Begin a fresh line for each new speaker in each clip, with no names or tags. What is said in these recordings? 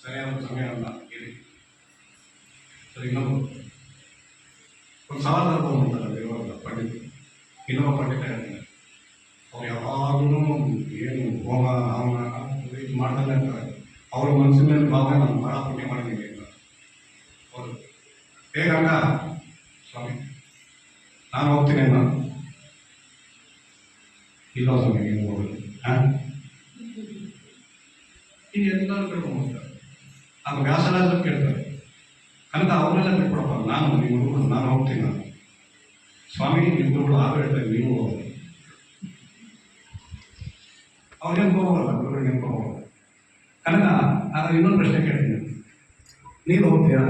ಸರಿಯಾದ ಸಮಯವನ್ನು ಹೇಳಿ. ಸರಿ, ಇನ್ನೊಬ್ಬ ಒಂದು ಸವಾಲು ಮಾಡ್ತಾರೆ ಇವಾಗ ಪಂಡಿತ, ಇನ್ನೊಬ್ಬ ಪಂಡಿತ ಹೇಳ್ತಾರೆ, ಅವ್ರು ಯಾವಾಗಲೂ ಏನು ಹೋಮ ಹವನ ಇದು ಮಾಡ್ತಾನೆ ಇರ್ತಾರೆ. ಅವ್ರ ಮನಸ್ಸಿನ ಮೇಲೆ ಭಾವನೆ ನಾನು ಭಾಳ ಪುಣ್ಯ ಮಾಡಿದ್ದೀನಿ ಅಂತ. ಅವರು ಹೇಗಂಗ ಸ್ವಾಮಿ ನಾನು ಹೋಗ್ತೀನಿ ಅನ್ನ ಇಲ್ಲ ಸ್ವಾಮಿ ನೀವು ಹೋಗೋದು ಈಗ ಎಲ್ಲರೂ ಕರ್ಕೊಂಡು ಹೋಗ್ತಾರೆ. ಆಗ ವ್ಯಾಸರಾಜರು ಕೇಳ್ತಾರೆ, ಕನಕ ಅವ್ರನ್ನೆಲ್ಲ ಬಿಟ್ಕೊಡಪ್ಪ, ನಾನು ನಿಮ್ಮ ಹುಡುಗರು ನಾನು ಹೋಗ್ತೀನಿ. ನಾನು ಸ್ವಾಮಿ ನಿಮ್ಮ ಹುಡುಗರು ಆಗ ಹೇಳ್ತಾರೆ ನೀವು ಹೋಗೋದು. ಅವ್ರು ನೆನ್ಕೋಬೋಲ್ಲ, ಗುರುಗಳು ನೆನ್ಕೋಬೋಲ್ಲ. ಕನಕ ಆಗ ಇನ್ನೊಂದು ಪ್ರಶ್ನೆ ಕೇಳ್ತೀನಿ, ನೀನು ಹೋಗ್ತೀಯಾ?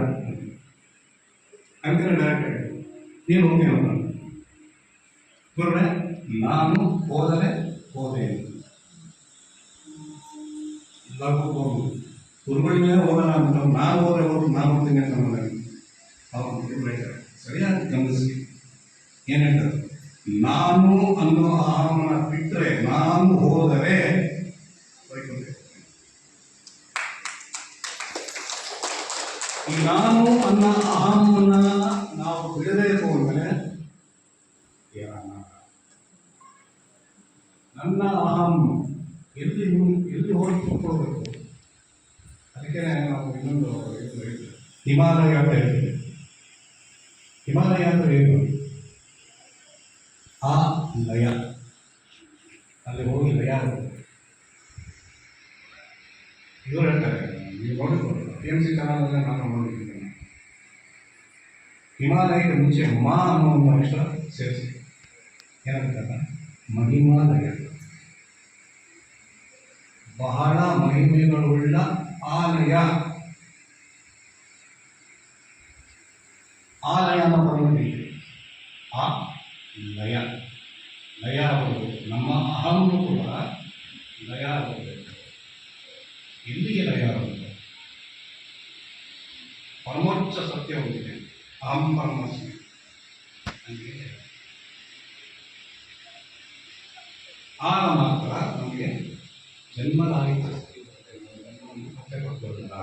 ಕನಕನ ಡೈರೆಕ್ಟ್ ಹೇಳಿ, ನೀನು ಹೋಗ್ತೀಯ ಅಂತ. ಗುರುಗಳೇ ನಾನು ಹೋದರೆ ಹೋದೆ, ಎಲ್ಲರಿಗೂ ಹೋಗು, ಗುರುಗಳಿಂದ ಹೋಗೋಣ ಅಂತ. ನಾನು ಹೋದ್ರೆ ಹೋಗಿ ನಾನು ಹೋಗ್ತೀನಿ ಅಂತ ನೋಡಿದೆ. ಅವ್ರು ಬೈತಾರೆ, ಸರಿಯಾಗಿ ಗಮನಿಸಿ ಏನು ಹೇಳ್ತಾರೆ, ನಾನು ಅನ್ನೋ ಅಹಮನ ಬಿಟ್ಟರೆ ನಾನು ಹೋದರೆ ಬೈಕೊಂಡೆ. ಈ ನಾನು ಅನ್ನೋ ಅಹಮನ್ನ ನಾವು ಬಿಡದೇ ಹೋದ್ಮೇಲೆ ನನ್ನ ಅಹಂ ಎಲ್ಲಿ ಹೋಗಿ ಕೂತ್ಕೊಳ್ಬೇಕು. ಅದಕ್ಕೆ ನಾವು ಇನ್ನೊಂದು ಹಿಮಾಲಯ ಅಂತ ಹೇಳ್ತೀವಿ. ಹಿಮಾಲಯ ಅಂತ ಏನು? ಆ ಲಯ, ಅಲ್ಲಿ ಹೋಗಿ ಲಯ ಆಗುತ್ತೆ. ಇವರು ಹೇಳ್ತಾರೆ, ನೀವು ನೋಡಿಕೊಂಡು PMC ಚಾನಲಲ್ಲಿ ನಾನು ನೋಡಿದ್ದೀನಿ, ಹಿಮಾಲಯಕ್ಕೆ ಮುಂಚೆ ಮಾ ಅನ್ನೋ ಒಂದು ಅಕ್ಷರ ಸೇರಿಸಿ ಏನಂತಾರೆ, ಮಹಿಮಾಲಯ, ಬಹಳ ಮಹಿಮೆಗಳುಳ್ಳ ಆಲಯ. ಆಲಯ ಅನ್ನೋ ಪರವಾಗಿ ಆ ಲಯ, ಲಯ ಆಗಬೇಕು. ನಮ್ಮ ಅಹಂಗೂ ಕೂಡ ಲಯ ಆಗಬೇಕು. ಎಲ್ಲಿಗೆ ಲಯ ಆಗಬೇಕು? ಪರಮೋಚ್ಚ ಸತ್ಯ ಹೋಗಿದೆ, ಅಹಂ ಪರಮಾತ್ಮ. ಆಗ ಮಾತ್ರ ನಮಗೆ ಜನ್ಮದಾಯಿತ ಮತ್ತೆ ಕೊಡ್ಬೋದಿಲ್ಲ.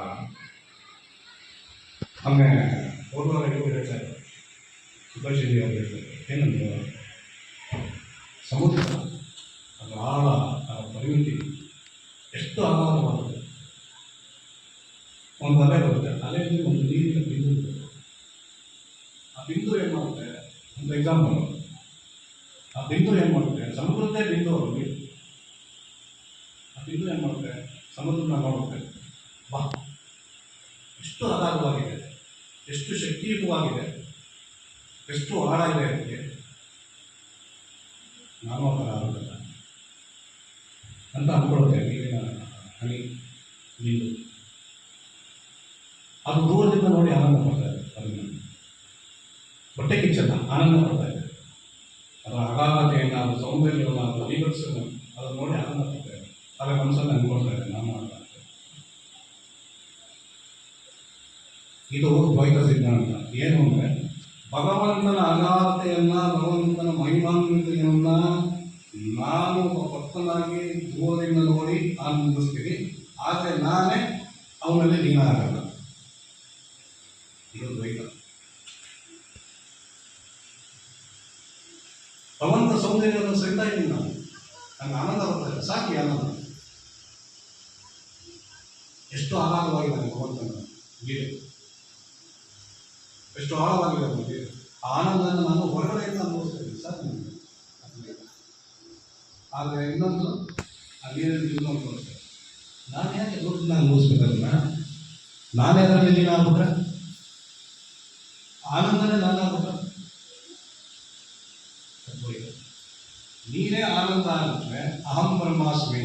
ಆಮೇಲೆ ಪೂರ್ವರಿಗೂ ಹೇಳ್ತಾರೆ, ಸುಭಾಷಿಣಿ ಅವರು ಹೇಳ್ತಾರೆ ಏನಂದ್ರೆ, ಸಮುದ್ರ ಅದರ ಆಳ, ಅದರ ಪರಿಮಿತಿ ಎಷ್ಟು ಆಳವಾಗುತ್ತೆ. ಒಂದು ಅಲೆ ಬರುತ್ತೆ, ಅಲೆಯಲ್ಲಿ ಒಂದು ನೀರಿನ ಬಿಂದು ಇರುತ್ತೆ. ಆ ಬಿಂದು ಏನು ಮಾಡುತ್ತೆ, ಒಂದು ಎಕ್ಸಾಂಪಲ್, ಆ ಬಿಂದು ಏನು ಮಾಡುತ್ತೆ, ಸಮುದ್ರದ್ದೇ ಬಿಂದು ಅವರು ನೀರು. ಆ ಬಿಂದು ಏನು ಮಾಡುತ್ತೆ, ಸಮುದ್ರನ ನೋಡುತ್ತೆ, ಬಾ ಎಷ್ಟು ಆಧಾರವಾಗಿದೆ, ಎಷ್ಟು ಶಕ್ತಿಯುತವಾಗಿದೆ, ಎಷ್ಟು ಆಳ ಇದೆ ಅದಕ್ಕೆ, ನಾನು ಅದರ ಆಗೋದಿಲ್ಲ ಅಂತ ಅಂದ್ಕೊಳ್ಳುತ್ತೆ. ನೀರಿನ ಹನಿ ಬಿಂದು ಅದು ದೂರದಿಂದ ನೋಡಿ ಆನಂದ ಪಡ್ತಾ ಇದೆ. ಅದನ್ನು ಹೊಟ್ಟೆ ಕಿಚ್ಚಲ್ಲ, ಆನಂದ ಪಡ್ತಾ ಇದೆ. ಅದರ ಅಗಾಧತೆಯನ್ನು, ಅದರ ಸೌಂದರ್ಯವನ್ನು, ಅದರ ವೈಭತ್ಸವನ್ನು ಅದನ್ನು ನೋಡಿ ಆನಂದ ಪಡ್ತಾ ಇದೆ. ಅದರ ಮನಸ್ಸನ್ನು ಅಂದ್ಕೊಳ್ತಾ ಇದೆ, ನಾನು ಅಂತ. ಇದು ದ್ವೈತ ಸಿದ್ಧಾಂತ. ಏನು ಅಂದರೆ, ಭಗವಂತನ ಅಗಾಧತೆಯನ್ನು, ಭಗವಂತನ ಮಹಿಮಾನ್ವಿತೆಯನ್ನು ನಾನು ಭಕ್ತನಾಗಿ ದೂರದಿಂದ ನೋಡಿ ಆನಂದಿಸ್ತೀನಿ, ಆದರೆ ನಾನೇ ಅವನಲ್ಲಿ ಲೀನ ಆಗಲ್ಲ. ಇದು ದ್ವೈತ. ಭಗವಂತ ಸೌಂದರ್ಯವನ್ನು ಸರಿತಾ ಇದ್ದೀನಿ ನಾನು, ನನಗೆ ಆನಂದ ಬರ್ತದೆ, ಸಾಕಿ ಆನಂದ. ಎಷ್ಟು ಆಳವಾಗಿದ್ದಾನೆ ಭಗವಂತನ ಲೀಲೆ, ಎಷ್ಟು ಆಳವಾಗಿದೆ ಅವನಿಗೆ. ಆ ಆನಂದವನ್ನು ನಾನು ಹೊರಗಡೆಯಿಂದ ಅನುಭವಿಸ್ತೇನೆ ಸರ್ ನನಗೆ. ಆದರೆ ಇನ್ನೊಂದು ಆ ನೀರಲ್ಲಿ ಇನ್ನೊಂದು ಅಷ್ಟೇ, ನಾನು ಯಾಕೆ ದೂರದಿಂದ ಅನುಭವಿಸ್ಬೇಕಲ್ಲ, ನಾನೇ ಅದರಲ್ಲಿ ಲೀನ ಆಗ್ಬಿಟ್ರೆ, ಆನಂದನೇ ನಾನಾಗ್ಬಿಟ್ರೆ, ನೀನೇ ಆನಂದ ಆಗಿಬಿಟ್ರೆ ಅಹಂ ಬ್ರಹ್ಮಾಸ್ಮಿ,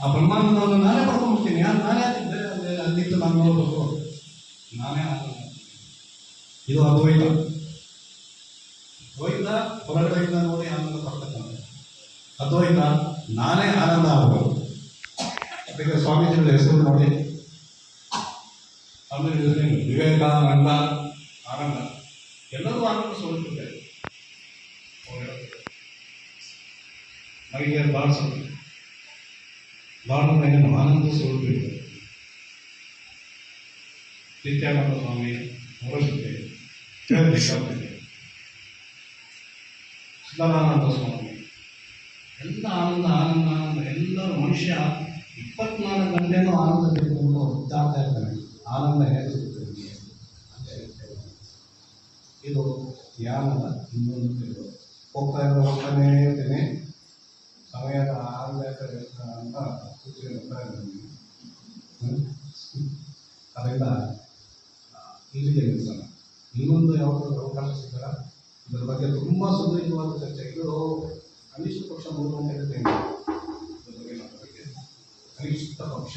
ಆ ಬ್ರಹ್ಮಾನಂದವನ್ನು ನಾನೇ ಪಡ್ಕೊಂಡ್ಬಿಡ್ತೀನಿ. ನಾನೇ ಅಲ್ಲಿದ್ದು ನಾನು ನೋಡಬೇಕು, ನಾನೇ ಆನಂದ. ಇದು ಅದ್ವೈತ. ದ್ವೈತ ಹೊರಗಡೆಯಿಂದ ನೋಡಿ ಆನಂದ ಪಡ್ತಕ್ಕಂಥ, ಅದ್ವೈತ ನಾನೇ ಆನಂದ ಆಗಬೇಕು. ಅದಕ್ಕೆ ಸ್ವಾಮೀಜಿಗಳ ಹೆಸರು ನೋಡಿ, ಆಮೇಲೆ ವಿವೇಕಾನಂದ ಆನಂದ, ಎಲ್ಲರೂ ಆನಂದ ಸ್ವರೂಪಿದ್ದಾರೆ. ನನಗೆ ಭಾಳ ಭಾರತದಲ್ಲಿ ಆನಂದ ಸ್ವರೂಪಿಗಳು ನಿತ್ಯಾನಂದ ಸ್ವಾಮಿ ಅವರ ಜೊತೆ ಬೇಕಾಗ್ತದೆ. ಸದಾನಂದ ಸ್ವಾಮಿ ಎಲ್ಲ ಆನಂದ ಆನಂದ ಆನಂದ. ಎಲ್ಲರೂ ಮನುಷ್ಯ 24 ಗಂಟೆನೂ ಆನಂದ ತೆಗೆದುಕೊಂಡು ಒದ್ದಾಡ್ತಾ ಇರ್ತಾನೆ. ಆನಂದ ಹೇಗೆ ಸಿಗುತ್ತದೆ ನಿಮಗೆ ಅಂತ ಹೇಳ್ತೇವೆ. ಇದು ಧ್ಯಾನದ ಇನ್ನೊಂದು ತಿಳಿದು ಹೋಗ್ತಾನೆ ಇರ್ತೇನೆ. ಸಮಯದ ಆಗಬೇಕಾದ್ರೆ ಅಂತ ಸೂಚನೆ ಬರ್ತಾ ಇದ್ದೀನಿ. ಅದರಿಂದ ಇಲ್ಲಿಗೆ ನಿಲ್ಲಿಸೋಣ. ಇನ್ನೊಂದು ಯಾವುದಾದ್ರು ಅವಕಾಶ ಸಿಗಲ್ಲ. ಇದರ ಬಗ್ಗೆ ತುಂಬ ಸುದೀರ್ಘವಾದ ಚರ್ಚೆ. ಇದು ಕನಿಷ್ಠ ಪಕ್ಷ 3 ಗಂಟೆ ಇರುತ್ತೆ. ಇದ್ರ ಬಗ್ಗೆ ಮಾತಾಡೋಕ್ಕೆ ಕನಿಷ್ಠ ಪಕ್ಷ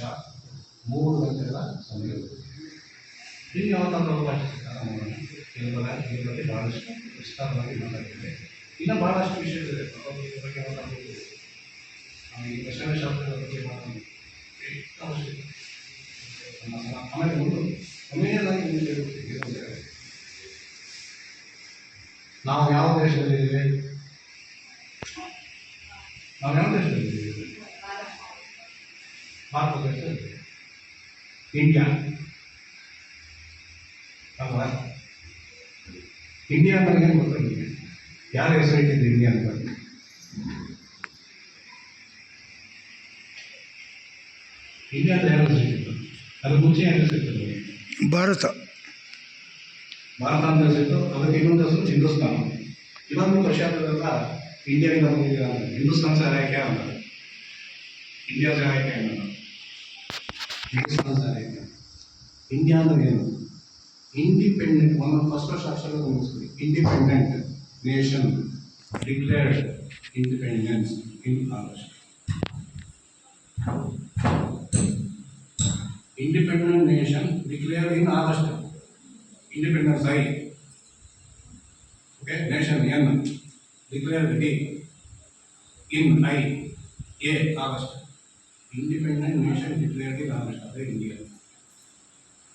3 ಗಂಟೆಗಳ ಸಮಯ ಇರುತ್ತೆ. ಇಲ್ಲಿ ಯಾವತ್ತಾದ್ರೂ ಅವಕಾಶ ಸಿಗ್ತಾರ ನೋಡೋಣ. ಇದ್ರ ಬಗ್ಗೆ ಭಾಳಷ್ಟು ವಿಸ್ತಾರವಾಗಿ ಮಾತಾಡ್ತಿದೆ. ಇನ್ನೂ ಭಾಳಷ್ಟು ವಿಷಯಗಳಿದೆ. ಭಗವದ್ಗೀತೆ ಬಗ್ಗೆ ಮಾತಾಡ್ಬೋದು. ಈ ದರ್ಶನ ಶಾಸ್ತ್ರದ ಬಗ್ಗೆ ಮಾತಾಡೋದು ಅವಶ್ಯಕ. ಆಮೇಲೆ ಒಂದು ಕೊನೆಯದಾಗಿ ಏನಂದರೆ, ನಾವು ಯಾವ ದೇಶದಲ್ಲಿದ್ದೀವಿ? ನಾವು ಯಾವ ದೇಶದಲ್ಲಿದ್ದೀವಿ? ಭಾರತ ದೇಶದಲ್ಲಿ, ಇಂಡಿಯಾ ಅಲ್ವಾ? ಇಂಡಿಯಾ ಅಂದ್ರೆ ಏನು ಗೊತ್ತಾ ನಿಮಗೆ? ಯಾರು ಹೆಸರು ಇಟ್ಟಿದ್ದು ಇಂಡಿಯಾ ಅಂತ? ಇಂಡಿಯಾ ಅಂತ ಯಾರು ಹೆಸರು ಇಟ್ಟಿದ್ದು? ಅದು ಮುಂಚೆ ಯಾರು ಹೆಸರು ಇಟ್ಟಿದ್ದು?
ಭಾರತ
ಅಂತ ಹೆಸರಿಟ್ಟು ಅದಕ್ಕೆ ಇನ್ನೊಂದು ಹೆಸರು ಹಿಂದೂಸ್ತಾನ. ಇವತ್ತು ವರ್ಷಾಂತರದಲ್ಲ ಇಂಡಿಯಾದಿಂದ ಬಂದಿದ್ದೀರ. ಹಿಂದೂಸ್ತಾನ್ ಸಹ ಯಾಕೆ ಅನ್ನೋದು, ಇಂಡಿಯಾ ಸಹ ಯಾಕೆ ಅನ್ನೋದು, ಹಿಂದೂಸ್ತಾನ್ ಸಹ ಯಾಕೆ. ಇಂಡಿಯಾ ಅಂದ್ರೆ ಏನು? ಇಂಡಿಪೆಂಡೆಂಟ್, ಒಂದು ಫಸ್ಟ್ ಅಕ್ಷರ ಗಮನಿಸ್ತೀವಿ. Independent nation declared independence in August. Independent nation declared in August. Independence I. Okay, nation N declared D in I A August. Independent nation declared in August. That is India.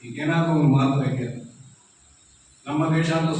ಈಗ ಏನಾದರೂ ಒಂದು ಮಾತು ಬಗ್ಗೆ ನಮ್ಮ ದೇಶ ಅಂತ